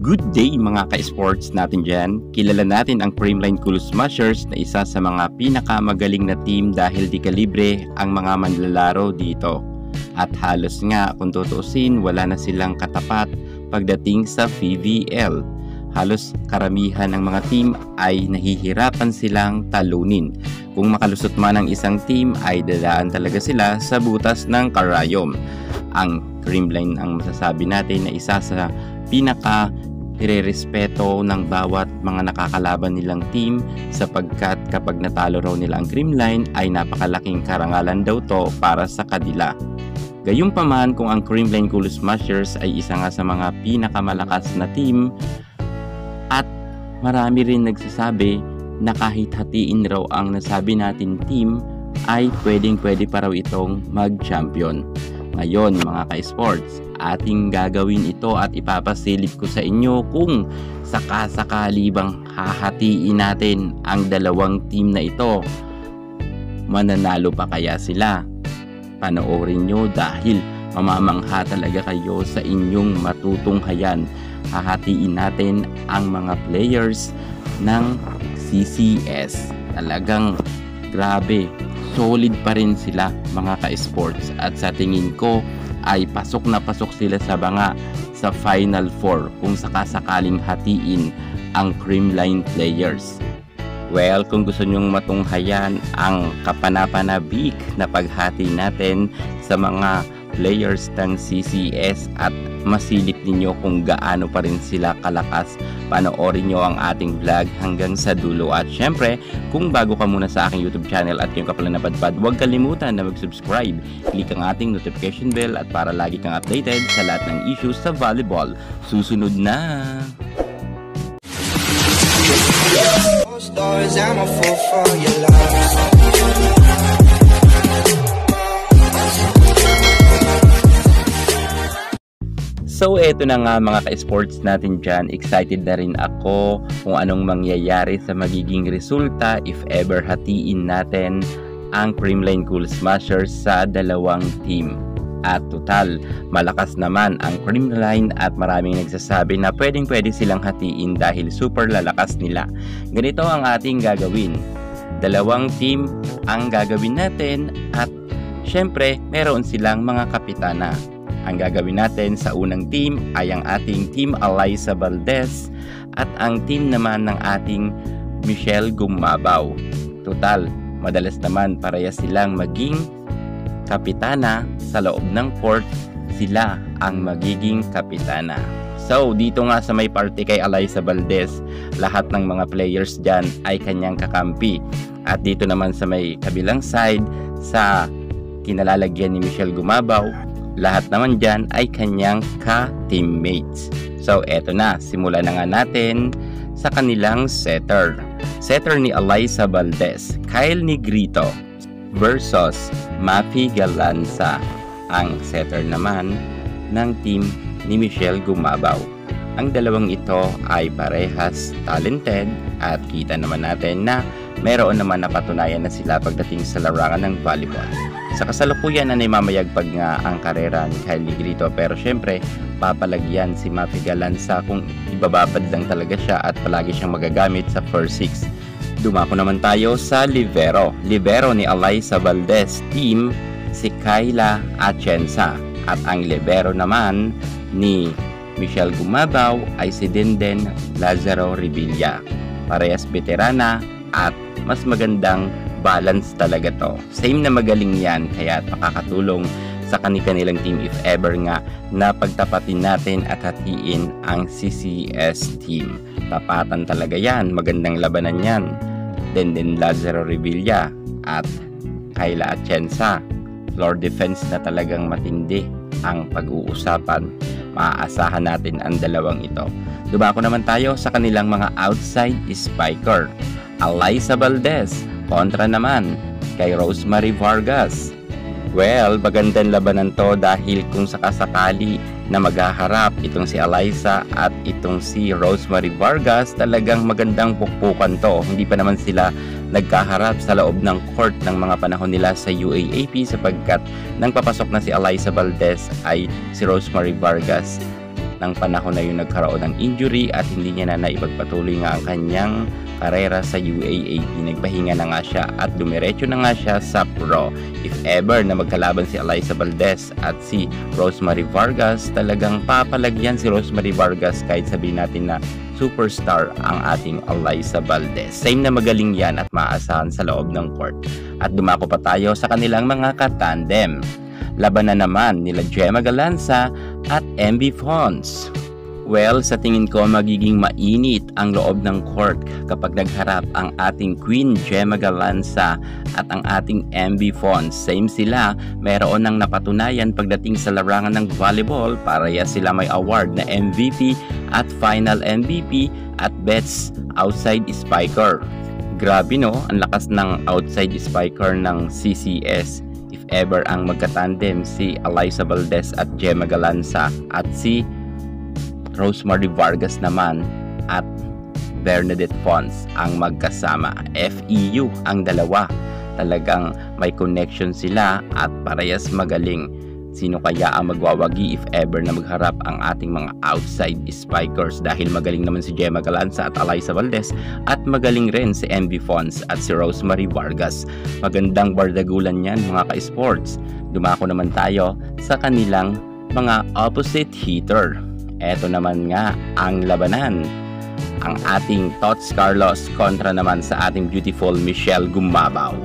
Good day mga ka-sports natin dyan. Kilala natin ang Creamline Cool Smashers na isa sa mga pinakamagaling na team dahil di kalibre ang mga manlalaro dito. At halos nga kung tutuusin wala na silang katapat pagdating sa PVL. Halos karamihan ng mga team ay nahihirapan silang talunin. Kung makalusot man ang isang team ay dadaan talaga sila sa butas ng karayom. Ang Creamline ang masasabi natin na isa sa pinaka irerespeto ng bawat mga nakakalaban nilang team sapagkat kapag natalo raw nila ang Creamline ay napakalaking karangalan daw to para sa kanila. Gayunpaman kung ang Creamline Cool Smashers ay isa nga sa mga pinakamalakas na team at marami rin nagsasabi na kahit hatiin raw ang nasabi natin team ay pwede pa raw itong mag-champion. Ngayon mga ka-sports, ating gagawin ito at ipapasilip ko sa inyo kung sakasakali bang hahatiin natin ang dalawang team na ito. Mananalo pa kaya sila? Panoorin nyo dahil mamamangha talaga kayo sa inyong matutunghayan. Hahatiin natin ang mga players ng CCS. Talagang grabe, solid pa rin sila mga ka-sports at sa tingin ko ay pasok na pasok sila sa banga sa Final Four kung sakasakaling hatiin ang Creamline players. Well, kung gusto nyong matunghayan ang kapanapanabik na paghati natin sa mga players ng CCS at masilip ninyo kung gaano pa rin sila kalakas, panoorin nyo ang ating vlog hanggang sa dulo. At syempre, kung bago ka muna sa aking YouTube channel at yung ka pala napadpad, huwag kalimutan na mag-subscribe. Click ang ating notification bell at para lagi kang updated sa lahat ng issues sa volleyball. Susunod na! So eto na nga mga ka-sports natin dyan, excited na rin ako kung anong mangyayari sa magiging resulta if ever hatiin natin ang Creamline Cool Smashers sa dalawang team. At total, malakas naman ang Creamline at maraming nagsasabi na pwede silang hatiin dahil super lalakas nila. Ganito ang ating gagawin. Dalawang team ang gagawin natin at syempre meron silang mga kapitana. Ang gagawin natin sa unang team ay ang ating Team Alyssa Valdez at ang team naman ng ating Michelle Gumabaw. Total, madalas naman parehas silang maging kapitana sa loob ng court, sila ang magiging kapitana. So, dito nga sa may party kay Alyssa Valdez, lahat ng mga players dyan ay kanyang kakampi. At dito naman sa may kabilang side, sa kinalalagyan ni Michelle Gumabaw, lahat naman dyan ay kanyang ka-teammates. So eto na, simulan na nga natin sa kanilang setter. Setter ni Alyssa Valdez, Kyle Negrito versus Mafi Galanza. Ang setter naman ng team ni Michelle Gumabaw. Ang dalawang ito ay parehas talented at kita naman natin na meron naman napatunayan na sila pagdating sa larangan ng volleyball. Sa kasalukuyan na naimamayagpag nga ang karera ni Kyle Negrito pero syempre papalagyan si Mafi Galanza kung ibababad lang talaga siya at palagi siyang magagamit sa first six. Dumako naman tayo sa libero. Libero ni Alyssa Valdez team si Kayla Atienza at ang libero naman ni Michelle Gumabaw ay si Denden Lazaro Revilla. Parehas veterana at mas magandang balance talaga to. Same na magaling yan kaya makakatulong sa kanilang team if ever nga na pagtapatin natin at hatiin ang CCS team. Tapatan talaga yan, magandang labanan yan. Denden Lazaro Revilla at Kayla Atienza. Floor defense na talagang matindi ang pag-uusapan. Maaasahan natin ang dalawang ito. Dumako naman tayo sa kanilang mga outside spiker. Alyssa Valdez kontra naman kay Rosemary Vargas. Well, magandang labanan to dahil kung sakasakali na maghaharap itong si Alyssa at itong si Rosemary Vargas, talagang magandang pukpukan to. Hindi pa naman sila nagkaharap sa loob ng court ng mga panahon nila sa UAAP sapagkat nang papasok na si Alyssa Valdez ay si Rosemary Vargas ng panahon na yung nagkaroon ng injury at hindi niya na naipagpatuloy nga ang kanyang karera sa UAAP. Nagpahinga na nga siya at dumiretso na nga siya sa pro. If ever na magkalaban si Alyssa Valdez at si Rosemary Vargas, talagang papalagyan si Rosemary Vargas kahit sabihin natin na superstar ang ating Alyssa Valdez. Same na magaling yan at maasahan sa loob ng court. At dumako pa tayo sa kanilang mga katandem. Labanan naman nila Gemma Galanza at MB Fons. Well, sa tingin ko magiging mainit ang loob ng court kapag nagharap ang ating Queen Gemma Galanza at ang ating MB Fons. Same sila, mayroon nang napatunayan pagdating sa larangan ng volleyball. Parehas sila may award na MVP at Final MVP at Best Outside Spiker. Grabe no, ang lakas ng outside spiker ng CCS. If ever ang magkatandem si Alyssa Valdez at Gemma Galanza at si Rosemary Vargas naman at Bernadette Fons ang magkasama. FEU ang dalawa. Talagang may connection sila at parehas magaling. Sino kaya ang magwawagi if ever na magharap ang ating mga outside spikers? Dahil magaling naman si Gemma Galanza at Alyssa Valdez at magaling rin si MB Fons at si Rosemary Vargas. Magandang bardagulan yan mga ka-sports. Dumako naman tayo sa kanilang mga opposite hitter. Eto naman nga ang labanan. Ang ating Tots Carlos kontra naman sa ating beautiful Michelle Gumabaw.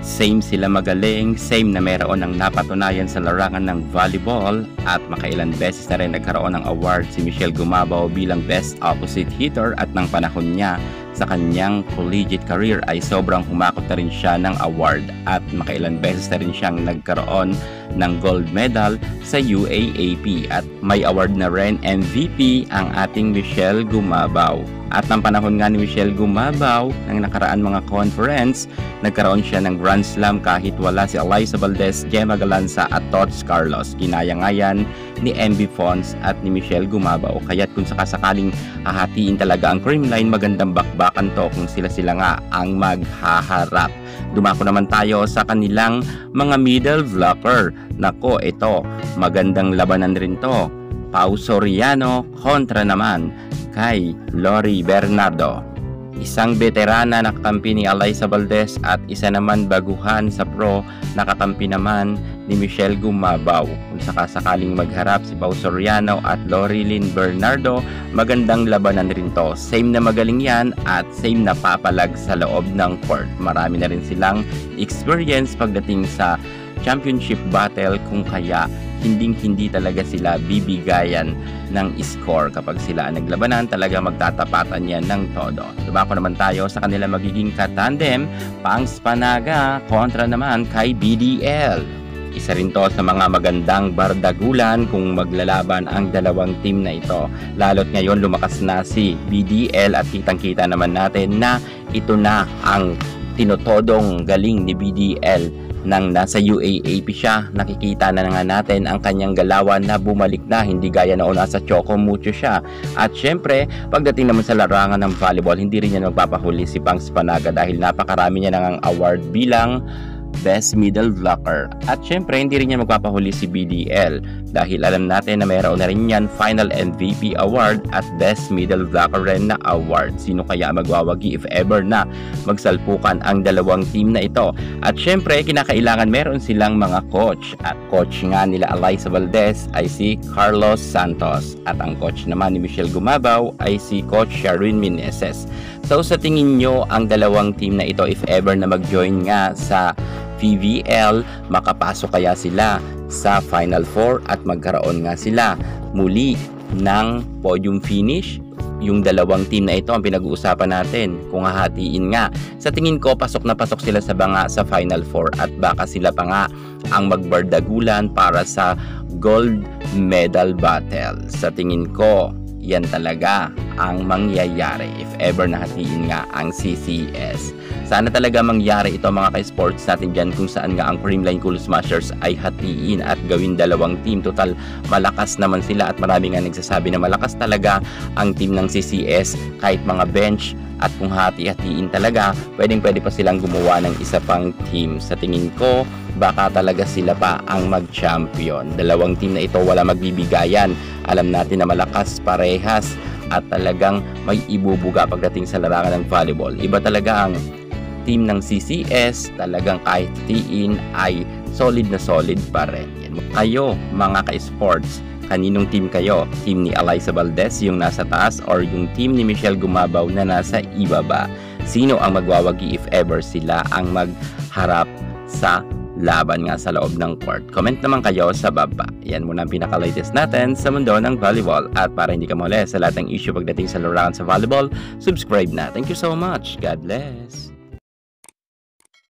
Same sila magaling, same na mayroon ng napatunayan sa larangan ng volleyball at makailan beses na rin nagkaroon ng award si Michelle Gumabaw bilang Best Opposite Hitter at ng panahon niya sa kanyang collegiate career ay sobrang humakot na rin siya ng award at makailan beses na rin siyang nagkaroon ng gold medal sa UAAP at may award na rin MVP ang ating Michelle Gumabaw. At ng panahon nga ni Michelle Gumabaw ng nakaraan mga conference, nagkaroon siya ng Grand Slam kahit wala si Alyssa Valdez, Gemma Galanza at Tots Carlos. Kinaya nga yan ni MB Fons at ni Michelle Gumabaw. Kaya't kung sakasakaling hahatiin talaga ang creamline, magandang bakbakan to kung sila nga ang maghaharap. Dumako naman tayo sa kanilang mga middle blocker. Nako, ito, magandang labanan rin to. Pau Soriano kontra naman kay Lori Bernardo. Isang veterana na kakampi ni Alyssa Valdez at isa naman baguhan sa pro na kakampi naman ni Michelle Gumabaw. Kung sakasakaling magharap si Pau Soriano at Lorilyn Bernardo, magandang labanan rin to. Same na magaling yan at same na papalag sa loob ng court. Marami na rin silang experience pagdating sa championship battle kung kaya hindi talaga sila bibigayan ng score kapag sila naglabanan, talaga magtatapatan yan ng todo. Dumako naman tayo sa kanila magiging katandem, Pangs Panaga kontra naman kay BDL. Isa rin to sa mga magandang bardagulan kung maglalaban ang dalawang team na ito. Lalo't ngayon lumakas na si BDL at kitang-kita naman natin na ito na ang tinutodong galing ni BDL. Nang nasa UAAP siya, nakikita na nga natin ang kanyang galawan na bumalik na, hindi gaya noon nasa Choco Mucho siya. At syempre, pagdating naman sa larangan ng volleyball, hindi rin niya magpapahuli si Pangs Panaga dahil napakarami niya nang award bilang Best Middle Blocker. At syempre, hindi rin niya magpapahuli si BDL dahil alam natin na mayroon na rin yan Final MVP Award at Best Middle Blocker rin na award. Sino kaya magwawagi if ever na magsalpukan ang dalawang team na ito? At syempre, kinakailangan meron silang mga coach. At coach nga nila Alyssa Valdez ay si Carlos Santos. At ang coach naman ni Michelle Gumabaw ay si Coach Sharwin Meneses. So sa tingin nyo, ang dalawang team na ito if ever na mag-join nga sa PVL, makapasok kaya sila sa Final Four at magkaroon nga sila muli ng podium finish? Yung dalawang team na ito ang pinag-uusapan natin kung hahatiin nga. Sa tingin ko, pasok na pasok sila sa banga sa Final Four at baka sila pa nga ang magbardagulan para sa gold medal battle. Sa tingin ko, yan talaga ang mangyayari if ever nahatiin nga ang CCS. Sana talaga mangyari ito mga ka-sports natin dyan kung saan nga ang Creamline Cool Smashers ay hatiin at gawin dalawang team. Total malakas naman sila at marami nga nagsasabi na malakas talaga ang team ng CCS kahit mga bench. At kung hati-hatiin talaga, pwede pa silang gumawa ng isa pang team. Sa tingin ko, baka talaga sila pa ang mag-champion. Dalawang team na ito wala magbibigayan. Alam natin na malakas parehas at talagang may ibubuga pagdating sa larangan ng volleyball. Iba talaga ang team ng CCS, talagang kahit tiin ay solid na solid pa rin. Kayo mga ka-sports, kaninong team kayo? Team ni Alyssa Valdez yung nasa taas or yung team ni Michelle Gumabaw na nasa ibaba? Sino ang magwawagi if ever sila ang magharap sa laban nga sa loob ng court? Comment naman kayo sa baba. Yan muna ang pinaka-latest natin sa mundo ng volleyball. At para hindi ka muli sa lahat ng issue pagdating sa larangan sa volleyball, subscribe na. Thank you so much. God bless.